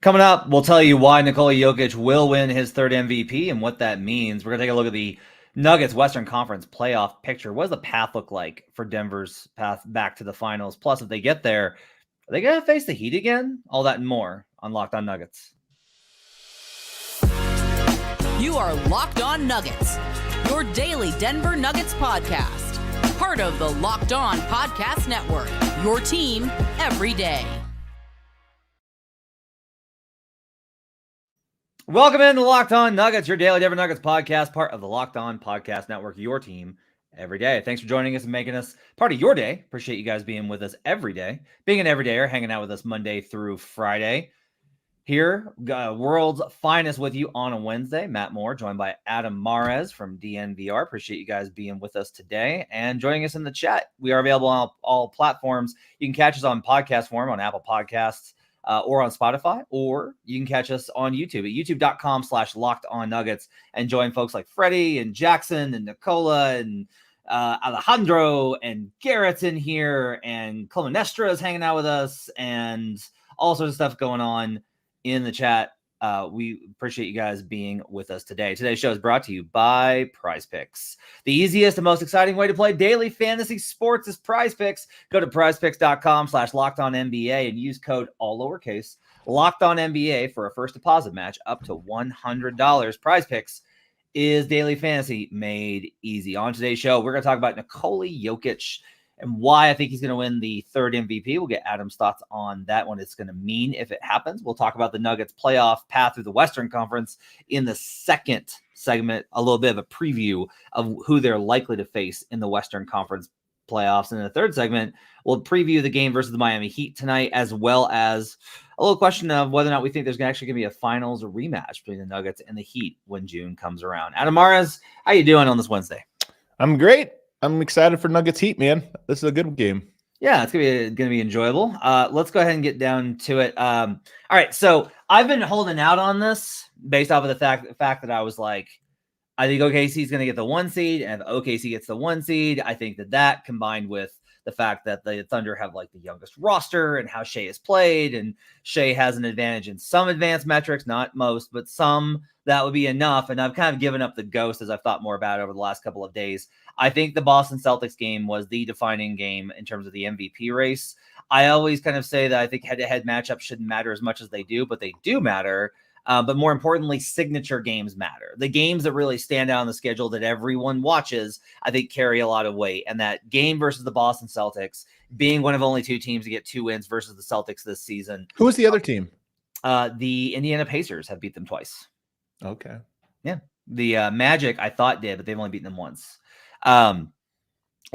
Coming up, we'll tell you why Nikola Jokic will win his third MVP and what that means. We're going to take a look at the Nuggets Western Conference playoff picture. What does the path look like for Denver's path back to the finals? Plus, if they get there, are they going to face the Heat again? All that and more on Locked On Nuggets. You are Locked On Nuggets, your daily Denver Nuggets podcast. Part of the Locked On Podcast Network, your team every day. Welcome into Locked On Nuggets, your daily Denver Nuggets podcast, part of the Locked On Podcast Network, your team every day. Thanks for joining us and making us part of your day. Appreciate you guys being with us every day, being an everydayer, hanging out with us Monday through Friday. Here, world's finest with you on a Wednesday. Matt Moore, joined by Adam Mares from DNVR. Appreciate you guys being with us today and joining us in the chat. We are available on all platforms. You can catch us on podcast form on Apple Podcasts, or on Spotify, or you can catch us on YouTube at youtube.com/LockedOnNuggets and join folks like Freddie and Jackson and Nikola and Alejandro and Garrett's in here and Clonestra is hanging out with us and all sorts of stuff going on in the chat. We appreciate you guys being with us today. Today's show is brought to you by Prize Picks. The easiest and most exciting way to play daily fantasy sports is Prize Picks. Go to prizepicks.com/LockedOnNBA and use code all lowercase LockedOnNBA for a first deposit match up to $100. Prize Picks is daily fantasy made easy. On today's show, we're going to talk about Nikola Jokic and why I think he's going to win the third MVP. We'll get Adam's thoughts on that, what it's going to mean if it happens. We'll talk about the Nuggets playoff path through the Western Conference in the second segment, a little bit of a preview of who they're likely to face in the Western Conference playoffs. And in the third segment, we'll preview the game versus the Miami Heat tonight, as well as a little question of whether or not we think there's actually going to be a finals rematch between the Nuggets and the Heat when June comes around. Adam Mares, how you doing on this Wednesday? I'm great. I'm excited for Nuggets Heat, man. This is a good game. Yeah, it's gonna be enjoyable. Let's go ahead and get down to it. All right, so I've been holding out on this based off of the fact that I was like, I think OKC is going to get the 1 seed, and if OKC gets the 1 seed, I think that combined with the fact that the Thunder have like the youngest roster and how Shea has played, and Shea has an advantage in some advanced metrics, not most, but some, that would be enough. And I've kind of given up the ghost as I've thought more about it over the last couple of days. I think the Boston Celtics game was the defining game in terms of the MVP race. I always kind of say that I think head-to-head matchups shouldn't matter as much as they do, but they do matter. But more importantly, signature games matter. The games that really stand out on the schedule that everyone watches, I think, carry a lot of weight. And that game versus the Boston Celtics, being one of only 2 teams to get 2 wins versus the Celtics this season. Who was the other team? The Indiana Pacers have beat them twice. Okay. Yeah. The Magic, I thought, did, but they've only beaten them once. And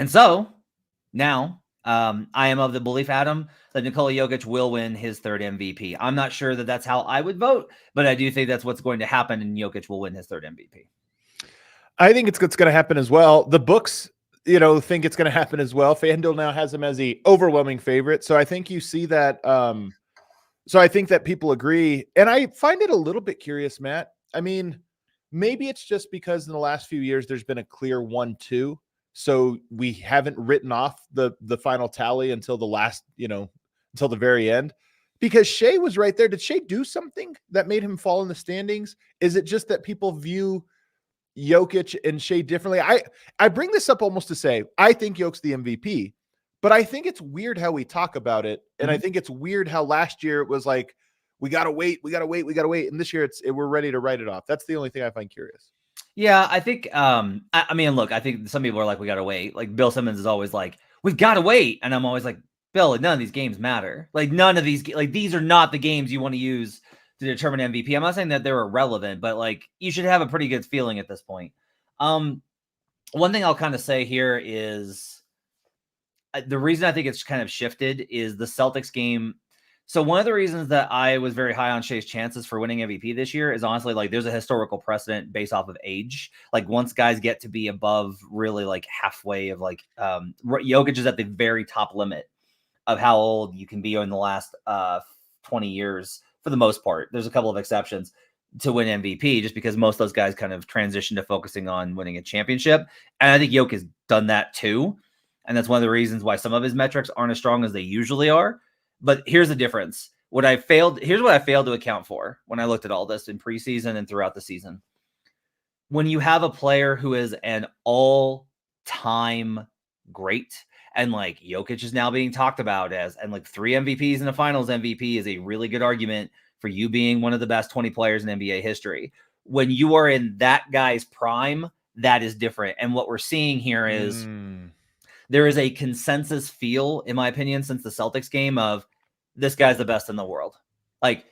so now I am of the belief, Adam, that Nikola Jokic will win his third MVP. I'm not sure that that's how I would vote, but I do think that's what's going to happen, and Jokic will win his third MVP. I think it's going to happen as well. The books, think it's going to happen as well. FanDuel now has him as the overwhelming favorite. So I think you see that. So I think that people agree. And I find it a little bit curious, Matt. I mean, maybe it's just because in the last few years, there's been a clear 1-2. So we haven't written off the final tally until the last, until the very end, because Shea was right there. Did Shea do something that made him fall in the standings? Is it just that people view Jokic and Shea differently? I bring this up almost to say, I think Jokic's the MVP, but I think it's weird how we talk about it. And I think it's weird how last year it was like, we got to wait. And this year we're ready to write it off. That's the only thing I find curious. Yeah, I think, I mean, look, I think some people are like, we got to wait. Like Bill Simmons is always like, we've got to wait. And I'm always like, Bill, like, none of these games matter. Like none of these, like these are not the games you want to use to determine MVP. I'm not saying that they're irrelevant, but like you should have a pretty good feeling at this point. One thing I'll kind of say here is the reason I think it's kind of shifted is the Celtics game. So one of the reasons that I was very high on Shea's chances for winning MVP this year is honestly like there's a historical precedent based off of age. Like once guys get to be above really like halfway of like Jokic is at the very top limit of how old you can be in the last 20 years for the most part. There's a couple of exceptions to win MVP just because most of those guys kind of transition to focusing on winning a championship. And I think Jokic has done that too. And that's one of the reasons why some of his metrics aren't as strong as they usually are. But here's the difference. here's what I failed to account for when I looked at all this in preseason and throughout the season. When you have a player who is an all-time great, and like Jokic is now being talked about as, and like 3 MVPs and a finals MVP is a really good argument for you being one of the best 20 players in NBA history. When you are in that guy's prime, that is different. And what we're seeing here is there is a consensus feel, in my opinion, since the Celtics game of this guy's the best in the world. Like,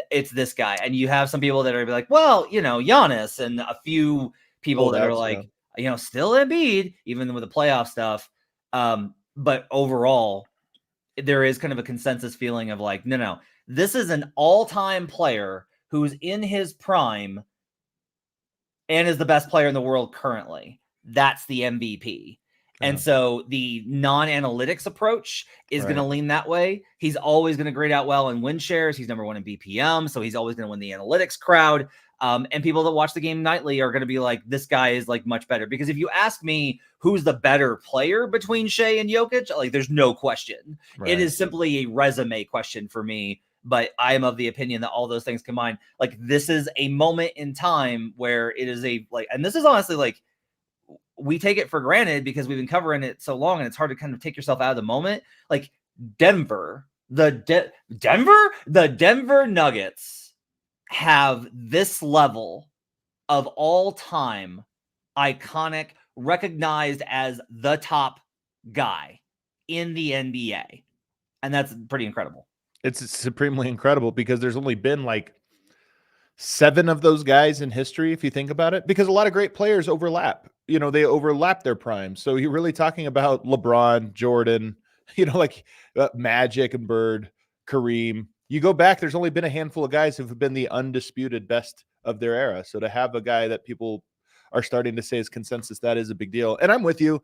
it's this guy. And you have some people that are like, well, Giannis, and a few people that are like, still Embiid, even with the playoff stuff. But overall, there is kind of a consensus feeling of like, no, this is an all-time player who's in his prime and is the best player in the world currently. That's the MVP. And so the non-analytics approach is going to lean that way. He's always going to grade out well in win shares. He's number 1 in BPM, so he's always going to win the analytics crowd. And people that watch the game nightly are going to be like, this guy is like much better. Because if you ask me who's the better player between Shea and Jokic, like there's no question. It is simply a resume question for me. But I am of the opinion that all those things combined, like this is a moment in time where it is and this is honestly like, we take it for granted because we've been covering it so long and it's hard to kind of take yourself out of the moment. Like Denver Nuggets have this level of all time iconic, recognized as the top guy in the NBA. And that's pretty incredible. It's supremely incredible because there's only been like 7 of those guys in history, if you think about it, because a lot of great players overlap. They overlap their primes. So you're really talking about LeBron, Jordan, like Magic and Bird, Kareem. You go back, there's only been a handful of guys who've been the undisputed best of their era. So to have a guy that people are starting to say is consensus, that is a big deal. And I'm with you.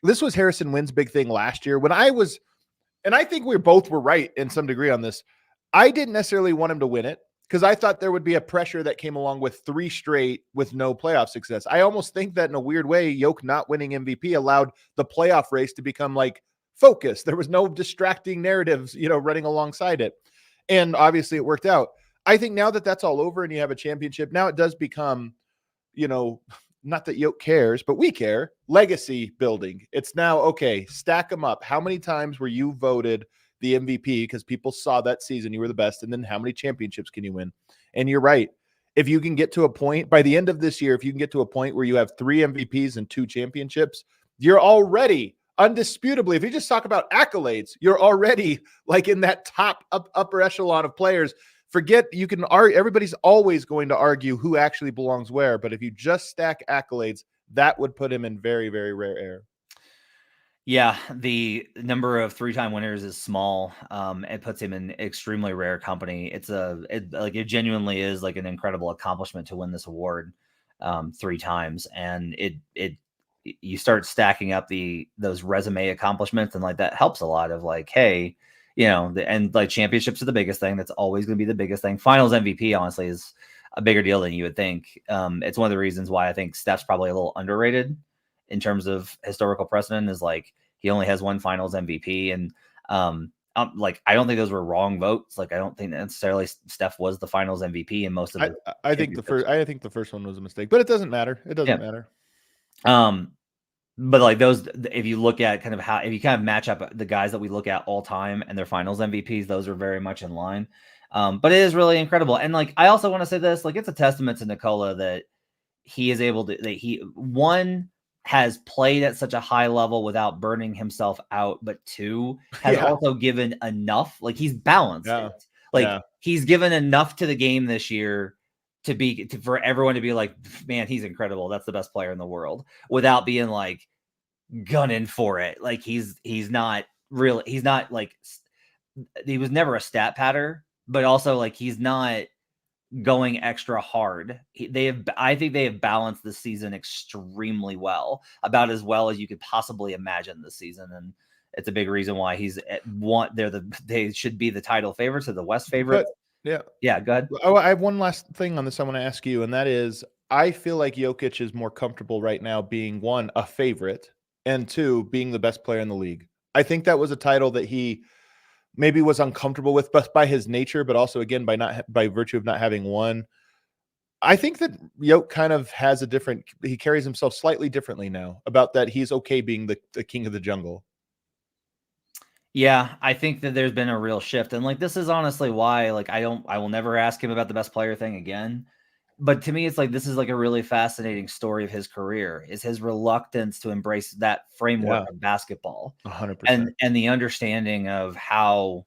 This was Harrison Wynn's big thing last year when and I think we both were right in some degree on this. I didn't necessarily want him to win it because I thought there would be a pressure that came along with 3 straight with no playoff success. I almost think that in a weird way, Jokic not winning MVP allowed the playoff race to become like focused. There was no distracting narratives, running alongside it. And obviously it worked out. I think now that that's all over and you have a championship, now it does become, not that Jokic cares, but we care, legacy building. It's now, okay, stack them up. How many times were you voted the MVP because people saw that season you were the best? And then how many championships can you win? And you're right. If you can get to a point by the end of this year, if you can get to a point where you have 3 MVPs and 2 championships, you're already undisputably, if you just talk about accolades, you're already like in that top upper echelon of players. Forget, you can argue, everybody's always going to argue who actually belongs where, but if you just stack accolades, that would put him in very, very rare air. Yeah, the number of 3-time winners is small. It puts him in extremely rare company. It genuinely is like an incredible accomplishment to win this award 3 times, and you start stacking up those resume accomplishments, and like that helps a lot of like, hey, and like championships are the biggest thing. That's always going to be the biggest thing. Finals MVP, honestly, is a bigger deal than you would think. It's one of the reasons why I think Steph's probably a little underrated in terms of historical precedent, is like he only has 1 finals MVP. And like, I don't think those were wrong votes. Like, I don't think necessarily Steph was the finals MVP in most of the, I think the first one was a mistake, but it doesn't matter. It doesn't matter. But like those, if you look at if you kind of match up the guys that we look at all time and their finals MVPs, those are very much in line. But it is really incredible. And like, I also want to say this, like, it's a testament to Nikola that he is able to, that has played at such a high level without burning himself out, but 2 has also given enough, like he's balanced it. Like he's given enough to the game this year for everyone to be like, man, he's incredible. That's the best player in the world, without being like gunning for it. Like he's not like, he was never a stat patter, but also like he's not going extra hard. I think they have balanced the season extremely well, about as well as you could possibly imagine this season. And it's a big reason why they should be the title favorites or the West favorites. Yeah, go ahead. Oh, I have one last thing on this I want to ask you, and that is, I feel like Jokic is more comfortable right now being, 1, a favorite, and 2, being the best player in the league. I think that was a title that he maybe was uncomfortable with, but by his nature, but also again by virtue of not having won. I think that Yoke kind of has he carries himself slightly differently now about that. He's okay being the king of the jungle. Yeah, I think that there's been a real shift. And like, this is honestly why, like, I will never ask him about the best player thing again. But to me, it's like, this is like a really fascinating story of his career, is his reluctance to embrace that framework of basketball 100%. and the understanding of how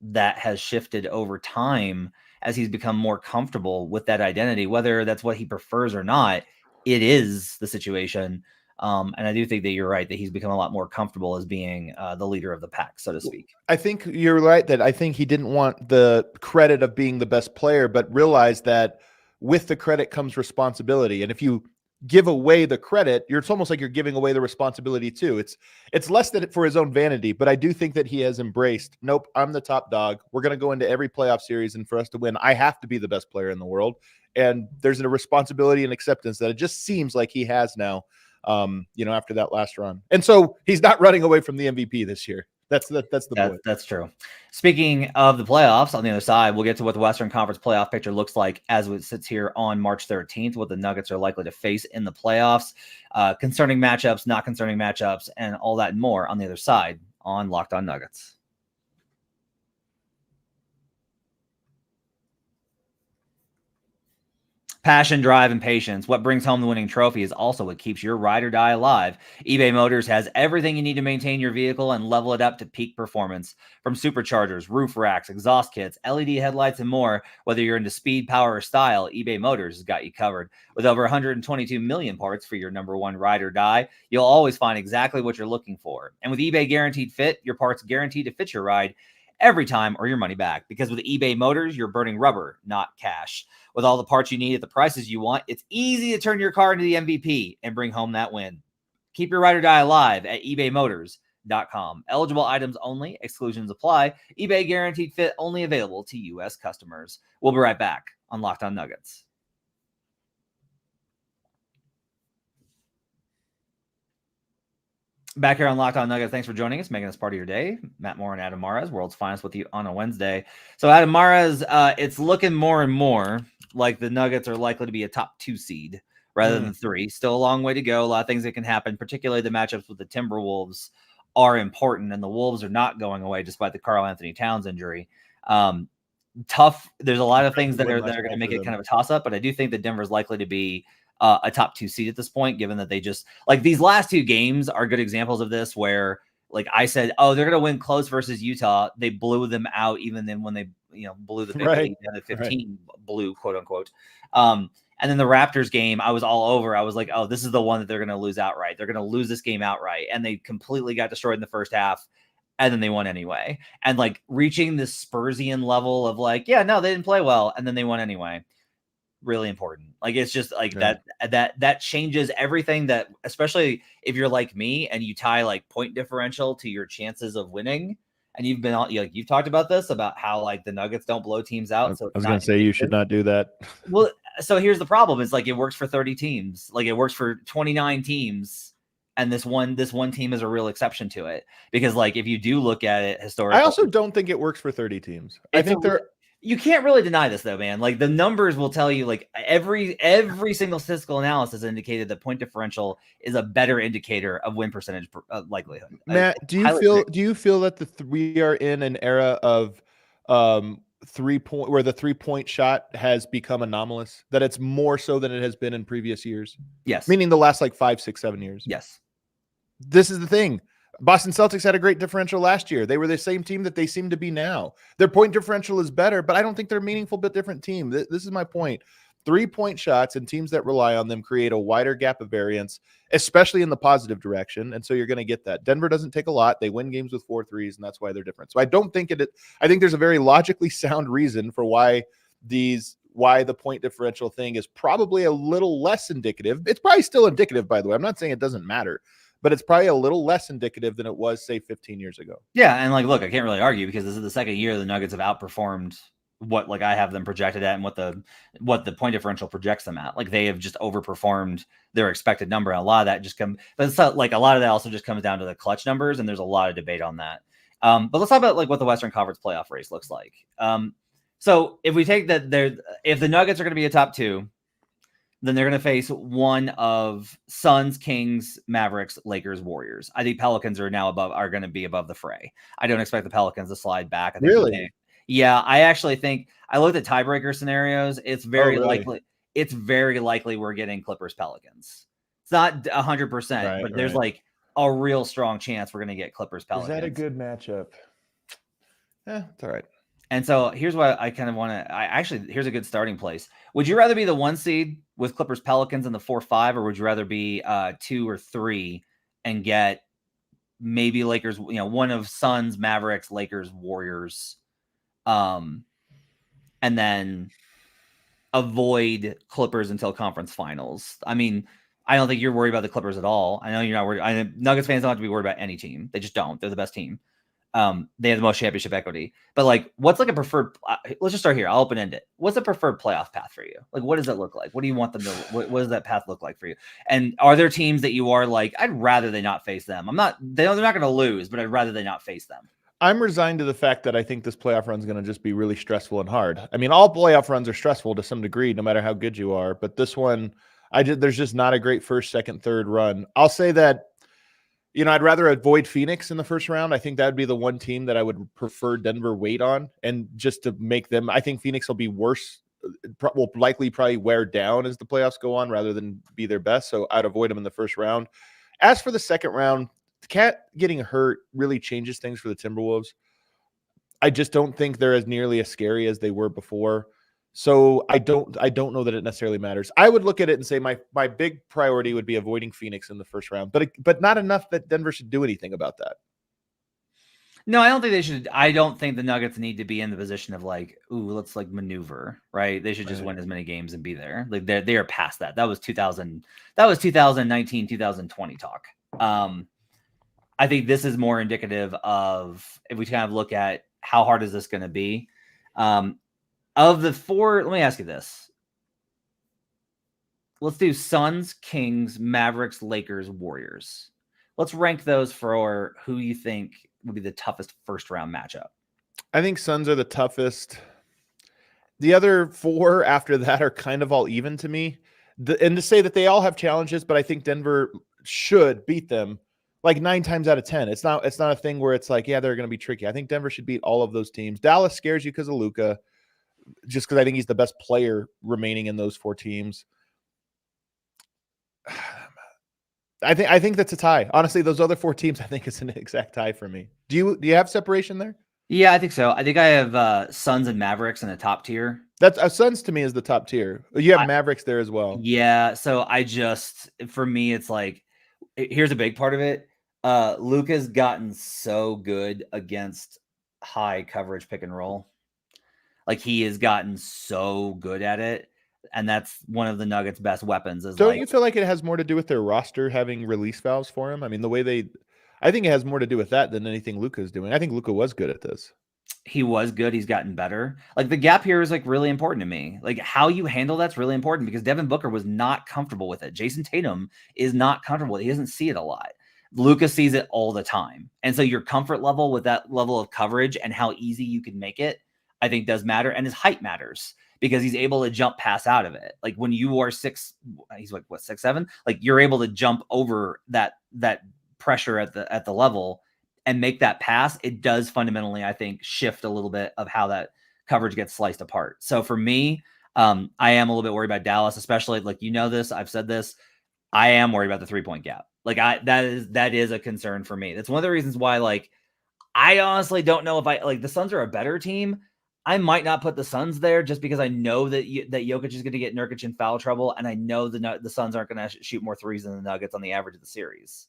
that has shifted over time as he's become more comfortable with that identity, whether that's what he prefers or not. It is the situation. And I do think that you're right, that he's become a lot more comfortable as being the leader of the pack, so to speak. I think you're right that I think he didn't want the credit of being the best player, but realized that with the credit comes responsibility. And if you give away the credit, it's almost like you're giving away the responsibility too. It's less than for his own vanity, but I do think that he has embraced, nope, I'm the top dog. We're going to go into every playoff series, and for us to win, I have to be the best player in the world. And there's a responsibility and acceptance that it just seems like he has now, after that last run. And so he's not running away from the MVP this year. That's the point. That's true. Speaking of the playoffs, on the other side, we'll get to what the Western Conference playoff picture looks like as it sits here on March 13th, what the Nuggets are likely to face in the playoffs, concerning matchups, not concerning matchups, and all that and more on the other side on Locked On Nuggets. Passion, drive, and patience. What brings home the winning trophy is also what keeps your ride or die alive. eBay Motors has everything you need to maintain your vehicle and level it up to peak performance. From superchargers, roof racks, exhaust kits, LED headlights, and more, whether you're into speed, power, or style, eBay Motors has got you covered. With over 122 million parts for your number one ride or die, you'll always find exactly what you're looking for. And with eBay Guaranteed Fit, your parts guaranteed to fit your ride every time or your money back. Because with eBay Motors, you're burning rubber, not cash. With all the parts you need at the prices you want, it's easy to turn your car into the MVP and bring home that win. Keep your ride or die alive at ebaymotors.com. Eligible items only. Exclusions apply. eBay Guaranteed Fit only available to U.S. customers. We'll be right back on Locked On Nuggets. Back here on Locked On Nuggets, thanks for joining us, making us part of your day. Matt Moore and Adam Mares, World's Finest, with you on a Wednesday. So, Adam Mares, it's looking more and more like the Nuggets are likely to be a top 2 seed rather than 3. Still a long way to go. A lot of things that can happen, particularly the matchups with the Timberwolves are important, and the Wolves are not going away despite the Karl Anthony Towns injury. Tough. There's a lot of things that are going to make it kind of a toss-up, but I do think that Denver's likely to be a top 2 seed at this point, given that they just, like, these last 2 games are good examples of this, where, like I said, they're going to win close versus Utah. They blew them out, even then when they, blew the big lead, the 15 blew, quote unquote. And then the Raptors game, I was all over. I was like, this is the one that they're going to lose outright. They're going to lose this game outright. And they completely got destroyed in the first half. And then they won anyway. And like reaching this Spursian level of like, they didn't play well. And then they won anyway. Really important. Like, it's just like that changes everything, that especially if you're like me and you tie like point differential to your chances of winning. And you've been on, you've talked about this, about how like the Nuggets don't blow teams out. So I was going to say you should not do that. Well, so here's the problem. It's like, it works for 30 teams. Like, it works for 29 teams. And this one team is a real exception to it, because like, if you do look at it historically, I also don't think it works for 30 teams. I think you can't really deny this though, man. Like, the numbers will tell you, like, every single statistical analysis indicated that point differential is a better indicator of win percentage likelihood. Matt, do you feel that we are in an era of where the 3-point shot has become anomalous, that it's more so than it has been in previous years? Yes. Meaning the last like 5, 6, 7 years. Yes. This is the thing. Boston Celtics had a great differential last year. They were the same team that they seem to be now. Their point differential is better, but I don't think they're a meaningful but different team. This is my point. 3-point shots and teams that rely on them create a wider gap of variance, especially in the positive direction. And so you're going to get that. Denver doesn't take a lot. They win games with 4 threes, and that's why they're different. So I don't think I think there's a very logically sound reason for why the point differential thing is probably a little less indicative. It's probably still indicative, by the way. I'm not saying it doesn't matter, but it's probably a little less indicative than it was, say, 15 years ago. Yeah, and like, look, I can't really argue, because this is the second year the Nuggets have outperformed what like I have them projected at and what the point differential projects them at. Like, they have just overperformed their expected number. And a lot of that just but it's not, like, a lot of that also just comes down to the clutch numbers, and there's a lot of debate on that. But let's talk about like what the Western Conference playoff race looks like. So if we take that if the Nuggets are going to be a top 2, then they're going to face one of Suns, Kings, Mavericks, Lakers, Warriors. I think Pelicans are going to be above the fray. I don't expect the Pelicans to slide back. I think Really? Yeah, I actually think I looked at tiebreaker scenarios. It's very likely. It's very likely we're getting Clippers Pelicans. It's not 100%, but there's like a real strong chance we're going to get Clippers Pelicans. Is that a good matchup? Yeah, it's all right. And so here's what I kind of want to. Here's a good starting place. Would you rather be the 1 seed with Clippers Pelicans in the 4-5, or would you rather be 2 or 3 and get maybe Lakers? One of Suns, Mavericks, Lakers, Warriors, and then avoid Clippers until conference finals. I mean, I don't think you're worried about the Clippers at all. I know you're not worried. Nuggets fans don't have to be worried about any team. They just don't. They're the best team. They have the most championship equity. But like, what's like a preferred? Let's just start here. I'll open end it. What's a preferred playoff path for you? Like, what does it look like? What do you want them to? What does that path look like for you? And are there teams that you are like, I'd rather they not face them? I'm not. They're not going to lose, but I'd rather they not face them. I'm resigned to the fact that I think this playoff run is going to just be really stressful and hard. I mean, all playoff runs are stressful to some degree, no matter how good you are. But this one, there's just not a great first, second, third run. I'll say that, I'd rather avoid Phoenix in the first round. I think that would be the one team that I would prefer Denver wait on, and just to make them. I think Phoenix will be worse. Will likely probably wear down as the playoffs go on, rather than be their best. So I'd avoid them in the first round. As for the second round, Cat getting hurt really changes things for the Timberwolves. I just don't think they're as nearly as scary as they were before. So I don't know that it necessarily matters. I would look at it and say my big priority would be avoiding Phoenix in the first round, but not enough that Denver should do anything about that. No, I don't think they should. I don't think the Nuggets need to be in the position of like, ooh, let's like maneuver, right? They should just win as many games and be there. Like they are past that. That was 2019, 2020 talk. I think this is more indicative of, if we kind of look at how hard is this going to be. Of the 4, let me ask you this. Let's do Suns, Kings, Mavericks, Lakers, Warriors. Let's rank those for who you think would be the toughest first round matchup. I think Suns are the toughest. The other 4 after that are kind of all even to me. And to say that they all have challenges, but I think Denver should beat them like 9 times out of 10. It's not a thing where it's like, yeah, they're going to be tricky. I think Denver should beat all of those teams. Dallas scares you because of Luka, just because I think he's the best player remaining in those 4 teams. I think that's a tie. Honestly, those other 4 teams, I think it's an exact tie for me. Do you have separation there? Yeah, I think so. I think I have Suns and Mavericks in the top tier. That's Suns to me is the top tier. You have Mavericks there as well. Yeah, so for me, it's like, here's a big part of it. Luka's gotten so good against high coverage pick and roll. Like, he has gotten so good at it. And that's one of the Nuggets' best weapons. Don't you feel like it has more to do with their roster having release valves for him? I mean, I think it has more to do with that than anything Luka's doing. I think Luka was good at this. He was good. He's gotten better. Like, the gap here is like really important to me. Like, how you handle that's really important, because Devin Booker was not comfortable with it. Jason Tatum is not comfortable. He doesn't see it a lot. Luka sees it all the time. And so your comfort level with that level of coverage and how easy you can make it, I think does matter. And his height matters, because he's able to jump pass out of it. Like, when you are he's like, what, 6'7"? Like, you're able to jump over that pressure at the level and make that pass. It does fundamentally, I think, shift a little bit of how that coverage gets sliced apart. So for me, I am a little bit worried about Dallas, especially, like, this, I've said this, I am worried about the 3-point gap. Like, that is a concern for me. That's one of the reasons why, like, I honestly don't know if the Suns are a better team. I might not put the Suns there, just because I know that Jokic is going to get Nurkic in foul trouble, and I know the Suns aren't going to shoot more threes than the Nuggets on the average of the series.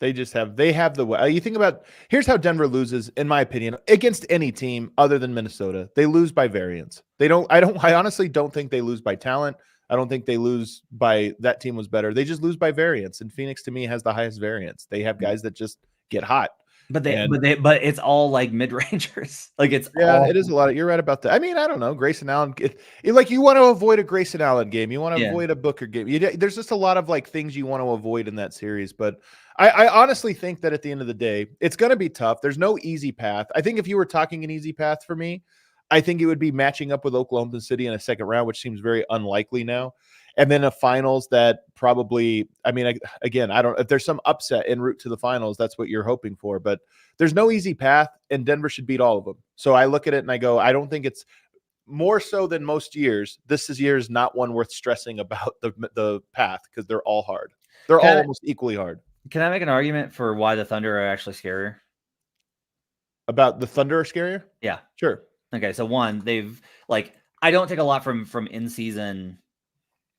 They have the way. You think about, here's how Denver loses, in my opinion, against any team other than Minnesota. They lose by variance. I honestly don't think they lose by talent. I don't think they lose by that team was better. They just lose by variance. And Phoenix, to me, has the highest variance. They have guys that just get hot. But it's all like mid-rangers. Like it's Yeah, all it is a lot. You're right about that. I mean, I don't know. Grayson Allen, like you want to avoid a Grayson Allen game. You want to avoid a Booker game. There's just a lot of like things you want to avoid in that series. But I honestly think that at the end of the day, it's going to be tough. There's no easy path. I think if you were talking an easy path for me, I think it would be matching up with Oklahoma City in a second round, which seems very unlikely now. And then a finals that probably, I mean, again, I don't, if there's some upset en route to the finals, that's what you're hoping for. But there's no easy path, and Denver should beat all of them. So I look at it and I go, I don't think it's more so than most years. Year is not one worth stressing about the path because they're all hard. They're all almost equally hard. Can I make an argument for why the Thunder are actually scarier? About the Thunder are scarier? Yeah. Sure. Okay, so one, they've like I don't take a lot from in-season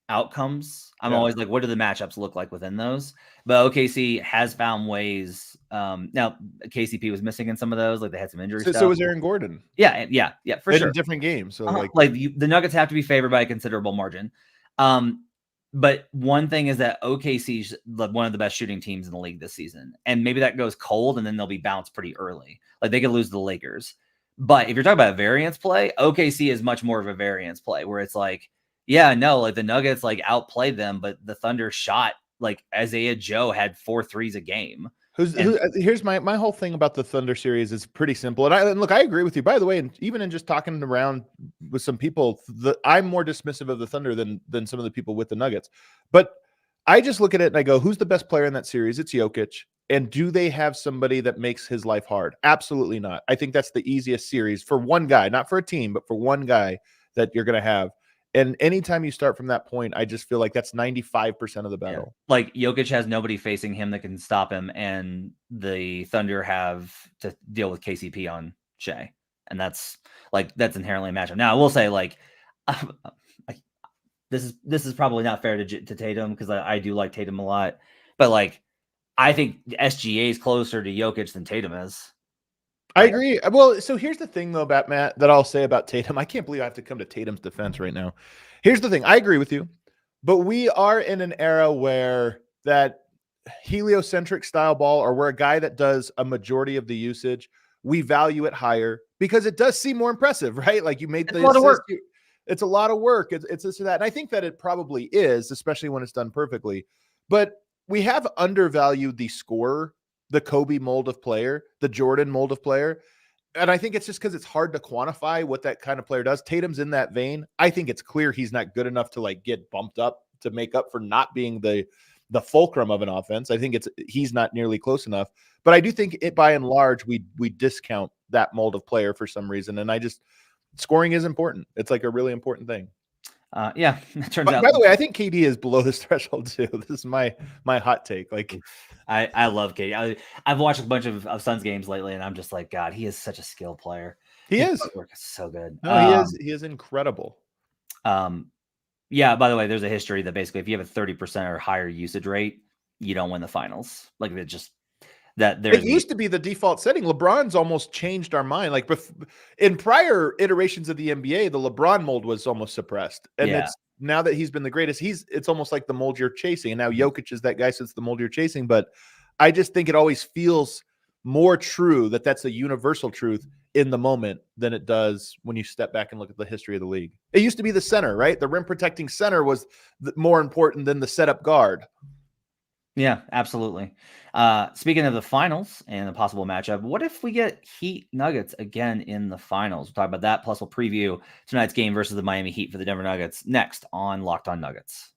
outcomes. I'm always like, what do the matchups look like within those? But OKC has found ways. Now KCP was missing in some of those, like they had some injury stuff. So was Aaron Gordon. Yeah, for sure. In different games. So the Nuggets have to be favored by a considerable margin. But one thing is that OKC's one of the best shooting teams in the league this season. And maybe that goes cold and then they'll be bounced pretty early. Like they could lose to the Lakers. But if you're talking about a variance play, OKC is much more of a variance play where it's like, yeah, no, like the Nuggets like outplayed them, but the Thunder shot like Isaiah Joe had 4 threes a game. Here's my whole thing about the Thunder series is pretty simple. And look, I agree with you, by the way, and even in just talking around with some people, I'm more dismissive of the Thunder than some of the people with the Nuggets. But I just look at it and I go, who's the best player in that series? It's Jokic. And do they have somebody that makes his life hard? Absolutely not. I think that's the easiest series for one guy, not for a team, but for one guy that you're going to have. And anytime you start from that point, I just feel like that's 95% of the battle. Yeah. Like Jokic has nobody facing him that can stop him, and the Thunder have to deal with KCP on Shea, and that's inherently a matchup. Now I will say, like, this is probably not fair to Tatum because I do like Tatum a lot, but like I think SGA is closer to Jokic than Tatum is. I agree. Well, so here's the thing, though, about Matt, that I'll say about Tatum. I can't believe I have to come to Tatum's defense right now. Here's the thing. I agree with you, but we are in an era where that heliocentric style ball, or where a guy that does a majority of the usage, we value it higher because it does seem more impressive, right? Like you made the assist. It's a lot of work. It's this or that. And I think that it probably is, especially when it's done perfectly. But we have undervalued the scorer, the Kobe mold of player, the Jordan mold of player. And I think it's just because it's hard to quantify what that kind of player does. Tatum's in that vein. I think it's clear he's not good enough to like get bumped up to make up for not being the fulcrum of an offense. I think he's not nearly close enough. But I do think it by and large, we discount that mold of player for some reason. And scoring is important. It's like a really important thing. Yeah, it turns out. By the way, I think KD is below this threshold too. This is my hot take. Like, I love KD. I've watched a bunch of Suns games lately, and I'm just like, God, he is such a skill player. His footwork is so good. No, he is incredible. Yeah. By the way, there's a history that basically, if you have a 30% or higher usage rate, you don't win the finals. Like it just. It used to be the default setting. LeBron's almost changed our mind. Like in prior iterations of the NBA, the LeBron mold was almost suppressed. And it's now that he's been the greatest, it's almost like the mold you're chasing. And now Jokic is that guy, so it's the mold you're chasing. But I just think it always feels more true that's a universal truth in the moment than it does when you step back and look at the history of the league. It used to be the center, right? The rim protecting center was more important than the setup guard. Yeah, absolutely. Speaking of the finals and the possible matchup, what if we get Heat Nuggets again in the finals? We'll talk about that. Plus, we'll preview tonight's game versus the Miami Heat for the Denver Nuggets next on Locked On Nuggets.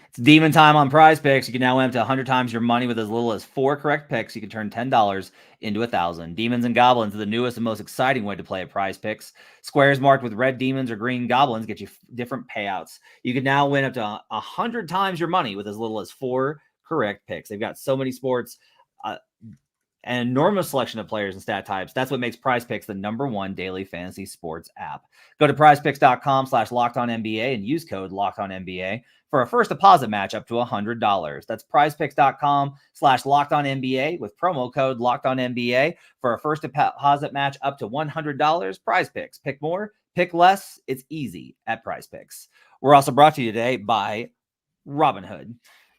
It's demon time on Prize Picks. You can now win up to 100 times your money with as little as 4 correct picks. You can turn $10 into 1,000. Demons and Goblins are the newest and most exciting way to play at Prize Picks. Squares marked with red demons or green goblins get you different payouts. You can now win up to 100 times your money with as little as 4 correct picks. They've got so many sports, an enormous selection of players and stat types. That's what makes Prize Picks the #1 daily fantasy sports app. Go to prizepicks.com/LockedOnNBA and use code LockedOnNBA for a first deposit match up to $100. That's prizepicks.com/LockedOnNBA with promo code LockedOnNBA for a first deposit match up to $100. Prize Picks. Pick more, pick less. It's easy at Prize Picks. We're also brought to you today by Robinhood.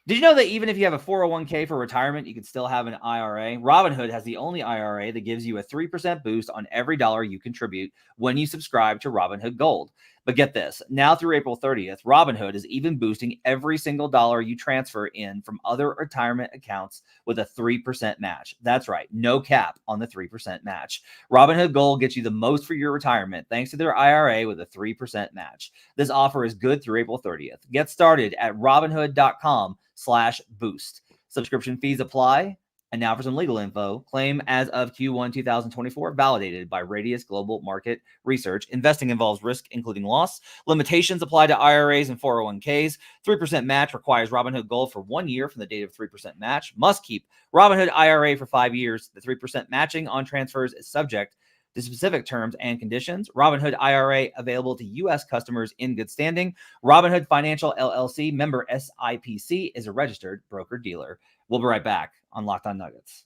Did you know that even if you have a 401k for retirement, you can still have an IRA? Robinhood has the only IRA that gives you a 3% boost on every dollar you contribute when you subscribe to Robinhood Gold. But get this, now through April 30th, Robinhood is even boosting every single dollar you transfer in from other retirement accounts with a 3% match. That's right, no cap on the 3% match. Robinhood Gold gets you the most for your retirement thanks to their IRA with a 3% match. This offer is good through April 30th. Get started at robinhood.com/boost. Subscription fees apply. And now for some legal info. Claim as of Q1 2024, validated by Radius Global Market Research. Investing involves risk, including loss. Limitations apply to IRAs and 401ks. 3% match requires Robinhood Gold for 1 year from the date of 3% match. Must keep Robinhood IRA for 5 years. The 3% matching on transfers is subject to specific terms and conditions. Robinhood IRA available to U.S. customers in good standing. Robinhood Financial LLC, member SIPC, is a registered broker-dealer. We'll be right back on Locked On Nuggets.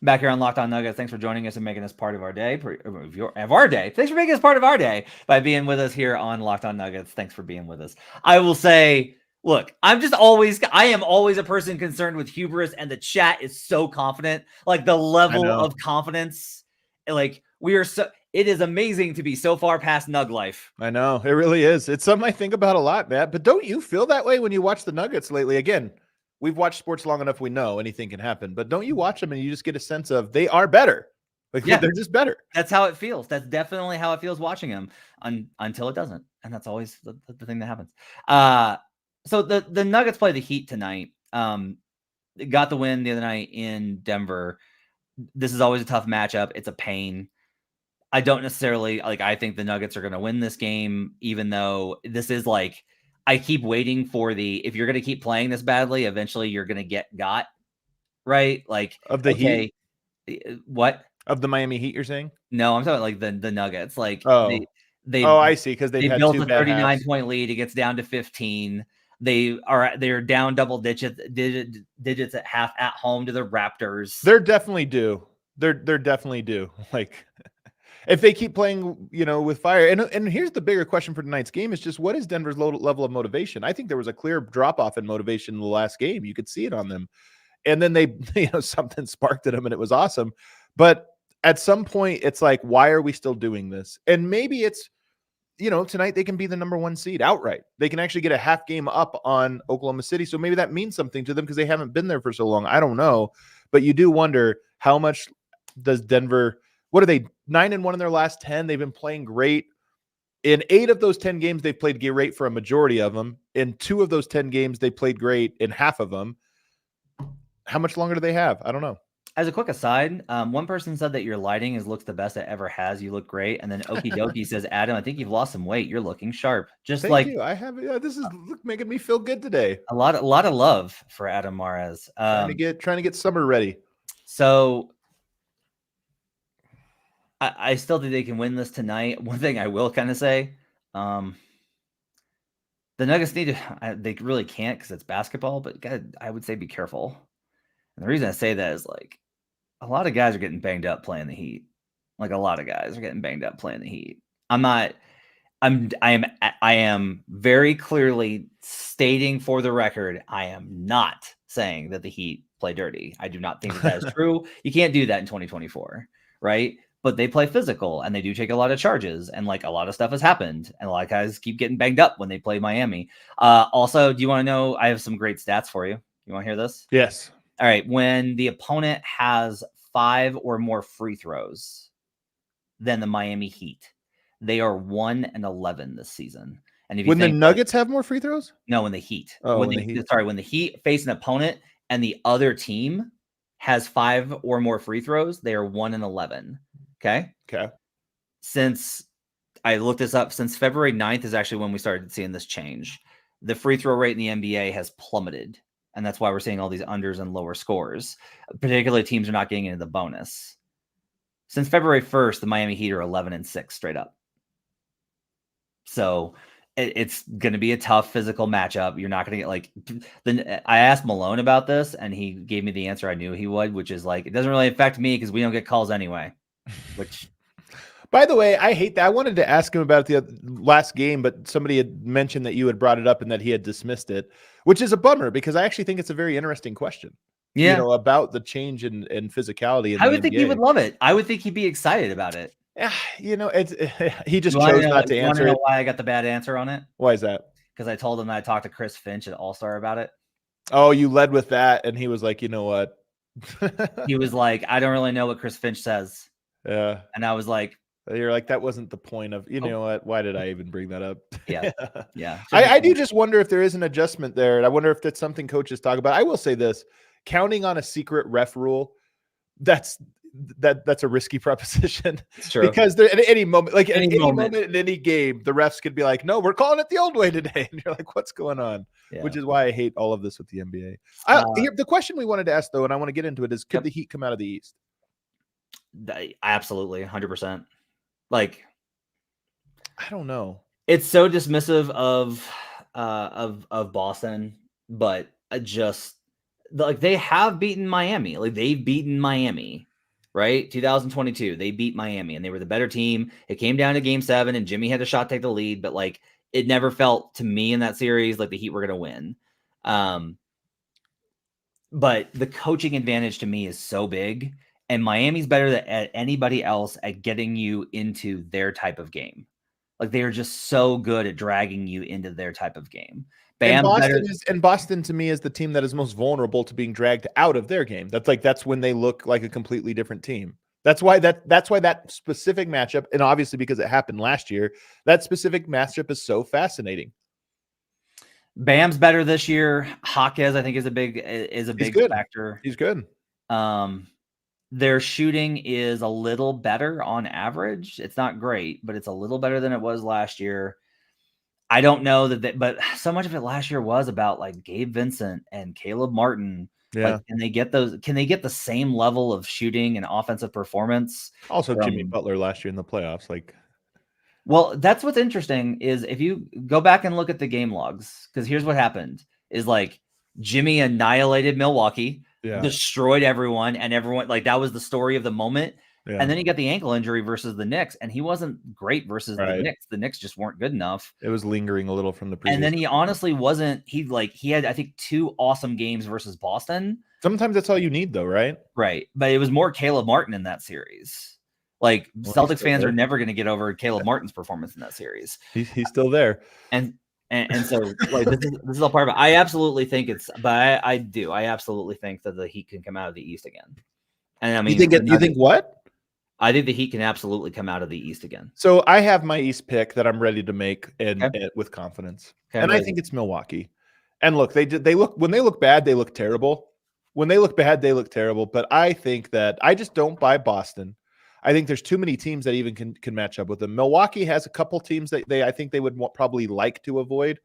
Back here on Locked On Nuggets. Thanks for joining us and making us part of our day. Thanks for making us part of our day by being with us here on Locked On Nuggets. Thanks for being with us. I will say, look, I am always a person concerned with hubris, and the chat is so confident. Like the level of confidence, like it is amazing to be so far past Nug life. I know, it really is. It's something I think about a lot, Matt. But don't you feel that way when you watch the Nuggets lately? Again, we've watched sports long enough, we know anything can happen. But don't you watch them and you just get a sense of they are better? Like, yeah, they're just better. That's how it feels. That's definitely how it feels watching them until it doesn't. And that's always the thing that happens. So the Nuggets play the Heat tonight. Got the win the other night in Denver. This is always a tough matchup. It's a pain. I don't necessarily I think the Nuggets are going to win this game, even though this is I keep waiting for if you're going to keep playing this badly, eventually you're going to got right. Of the Heat? What? Of the Miami Heat, you're saying? No, I'm talking the Nuggets. I see. Because they built a 39-point lead. It gets down to 15. They're down double digits at half at home to the Raptors. They're definitely due. They're definitely due. If they keep playing, with fire. And here's the bigger question for tonight's game is just what is Denver's level of motivation? I think there was a clear drop off in motivation in the last game. You could see it on them. And then they, something sparked at them and it was awesome. But at some point it's why are we still doing this? And maybe it's, tonight they can be the number 1 seed outright. They can actually get a half game up on Oklahoma City. So maybe that means something to them because they haven't been there for so long. I don't know. But you do wonder how much does Denver, what are they, 9-1 in their last 10? They've been playing great. In 8 of those 10 games, they've played great for a majority of them. In 2 of those 10 games, they played great in half of them. How much longer do they have? I don't know. As a quick aside, one person said that your lighting looks the best it ever has. You look great. And then Okie Dokie says, Adam, I think you've lost some weight. You're looking sharp. Thank you. I have. This is making me feel good today. A lot of love for Adam Mares. Trying to get summer ready. So I still think they can win this tonight. One thing I will kind of say, the Nuggets they really can't because it's basketball, but I would say be careful. And the reason I say that is a lot of guys are getting banged up playing the Heat. A lot of guys are getting banged up playing the Heat. I am very clearly stating for the record, I am not saying that the Heat play dirty. I do not think that is true. You can't do that in 2024, right? But they play physical and they do take a lot of charges and a lot of stuff has happened and a lot of guys keep getting banged up when they play Miami. Also, do you want to know, I have some great stats for you. You want to hear this? Yes. All right. When the opponent has 5 or more free throws than the Miami Heat, they are 1-11 this season. And if you when the Nuggets have more free throws? No, when the Heat. Oh, when the Heat face an opponent and the other team has 5 or more free throws, they are 1-11. Okay. Since I looked this up, since February 9th is actually when we started seeing this change. The free throw rate in the NBA has plummeted. And that's why we're seeing all these unders and lower scores. Particularly teams are not getting into the bonus. Since February 1st, the Miami Heat are 11-6 straight up. So it's going to be a tough physical matchup. You're not going to get I asked Malone about this and he gave me the answer I knew he would, which is it doesn't really affect me because we don't get calls anyway. Which, By the way, I hate that. I wanted to ask him about the last game, but somebody had mentioned that you had brought it up and that he had dismissed it, which is a bummer because I actually think it's a very interesting question. Yeah. About the change in physicality in I the would think he NBA. would love it. I would think he'd be excited about it. Yeah, it's he just You wanna chose know, not to you wanna answer know it. why I got the bad answer on it? Why is that? Because I told him that I talked to Chris Finch at All-Star about it. Oh, you led with that, and he was like, you know what? He was like, I don't really know what Chris Finch says. Yeah. And I was like, You're like, that wasn't the point of, you know what? Why did I even bring that up? yeah. Yeah. I do just wonder if there is an adjustment there. And I wonder if that's something coaches talk about. I will say this, counting on a secret ref rule, that's a risky proposition. It's true. Because there, at any moment, like at Any any moment. moment in any game, the refs could be like, no, we're calling it the old way today. And you're like, what's going on? Yeah. Which is why I hate all of this with the NBA. The question we wanted to ask, though, and I want to get into it, is could the Heat come out of the East? Absolutely, 100%. Like, I don't know. It's so dismissive of Boston, but they have beaten Miami. Like, they've beaten Miami, right? 2022, they beat Miami, and they were the better team. It came down to Game 7, and Jimmy had a shot to take the lead, but like, it never felt to me in that series like the Heat were going to win. But the coaching advantage to me is so big, and Miami's better than anybody else at getting you into their type of game. Like, they are just so good at dragging you into their type of game. Boston to me is the team that is most vulnerable to being dragged out of their game. That's when they look like a completely different team. That's why that specific matchup, and obviously because it happened last year, that specific matchup is so fascinating. Bam's better this year. Jaquez, I think, is a big factor. He's good. Their shooting is a little better on average. It's not great, but it's a little better than it was last year. I don't know but so much of it last year was about like Gabe Vincent and Caleb Martin. Yeah. Like, can they get the same level of shooting and offensive performance? Also, Jimmy Butler last year in the playoffs, well, that's what's interesting is if you go back and look at the game logs, because here's what happened is like Jimmy annihilated Milwaukee, destroyed everyone, and everyone, like, that was the story of the moment. Yeah. And then he got the ankle injury versus the Knicks, and he wasn't great versus the Knicks. The Knicks just weren't good enough. It was lingering a little from the previous. And then he honestly wasn't. He had, I think, 2 awesome games versus Boston. Sometimes that's all you need, though, right? Right. But it was more Caleb Martin in that series. Like, Celtics fans are never going to get over Caleb Martin's performance in that series. He's still there. And so, like, this is all part of it. I absolutely think I absolutely think that the Heat can come out of the East again. And I mean, you think what? I think the Heat can absolutely come out of the East again. So I have my East pick that I'm ready to make and with confidence. Okay, and I think it's Milwaukee. And look, when they look bad, they look terrible. When they look bad, they look terrible. But I think that I just don't buy Boston. I think there's too many teams that even can match up with them. Milwaukee has a couple teams that I think they would probably like to avoid.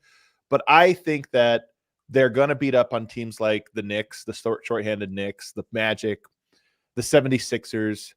But I think that they're going to beat up on teams like the Knicks, the shorthanded Knicks, the Magic, the 76ers.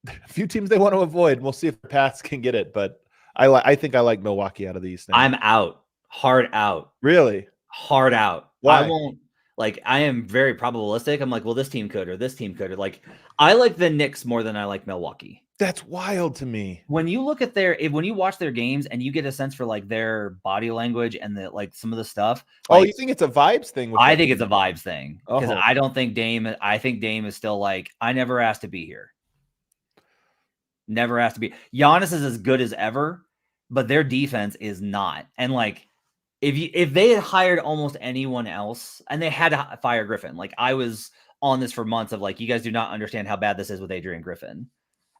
A few teams they want to avoid. We'll see if the Pats can get it, but I think I like Milwaukee out of these things. I'm out. Hard out. Really? Hard out. Why? I won't. Like, I am very probabilistic. I'm like, well, this team could, or this team could. Or like, I like the Knicks more than I like Milwaukee. That's wild to me. When you look at when you watch their games and you get a sense for like their body language and some of the stuff. Like, you think it's a vibes thing? I think it's a vibes thing because I don't think I think Dame is still like, I never asked to be here. Never asked to be. Giannis is as good as ever, but their defense is not. And like, if they had hired almost anyone else, and they had to fire Griffin, like, I was on this for months of like, you guys do not understand how bad this is with Adrian Griffin.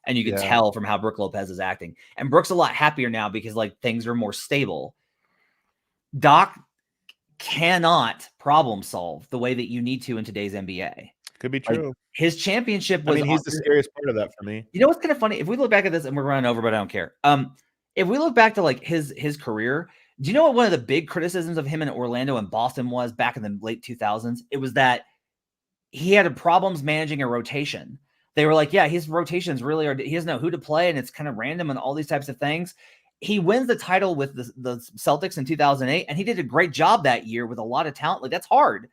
And you can tell from how Brooke Lopez is acting. And Brooke's a lot happier now because like things are more stable. Doc cannot problem solve the way that you need to in today's NBA. Could be true. Like, his championship was. he's the scariest part of that for me. You know what's kind of funny? If we look back at this, and we're running over, but I don't care. If we look back to like his career, do you know what one of the big criticisms of him in Orlando and Boston was back in the late 2000s? It was that he had problems managing a rotation. They were like, yeah, his rotations really are. He doesn't know who to play, and it's kind of random and all these types of things. He wins the title with the Celtics in 2008, and he did a great job that year with a lot of talent. Like, that's hard.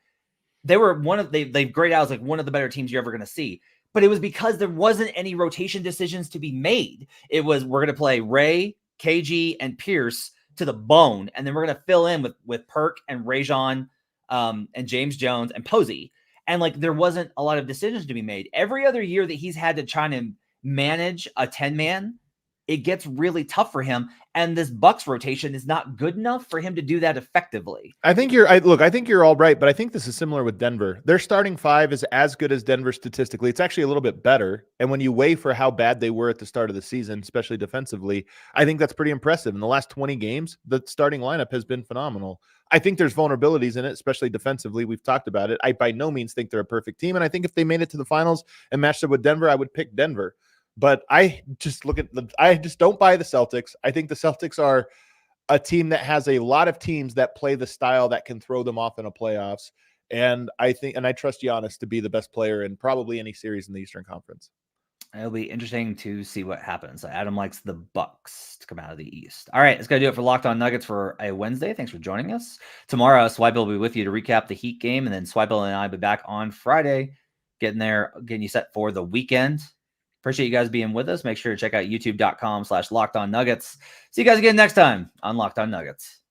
They were they grayed out as like one of the better teams you're ever going to see. but it was because there wasn't any rotation decisions to be made. It was, we're going to play Ray, KG, and Pierce to the bone, and then we're going to fill in with Perk and Rajon, and James Jones and Posey. And like, there wasn't a lot of decisions to be made. Every other year that he's had to try to manage a 10-man, it gets really tough for him. And this Bucks rotation is not good enough for him to do that effectively. I think you're all right, but I think this is similar with Denver. Their starting five is as good as Denver statistically. It's actually a little bit better. And when you weigh for how bad they were at the start of the season, especially defensively, I think that's pretty impressive. In the last 20 games, the starting lineup has been phenomenal. I think there's vulnerabilities in it, especially defensively. We've talked about it. I by no means think they're a perfect team. And I think if they made it to the finals and matched up with Denver, I would pick Denver. But I just don't buy the Celtics. I think the Celtics are a team that has a lot of teams that play the style that can throw them off in a playoffs. And I trust Giannis to be the best player in probably any series in the Eastern Conference. It'll be interesting to see what happens. Adam likes the Bucks to come out of the East. All right, let's go do it for Locked On Nuggets for a Wednesday. Thanks for joining us. Tomorrow, Swipe will be with you to recap the Heat game, and then Swipe and I will be back on Friday, getting you set for the weekend. Appreciate you guys being with us. Make sure to check out youtube.com/LockedOnNuggets. See you guys again next time on Locked On Nuggets.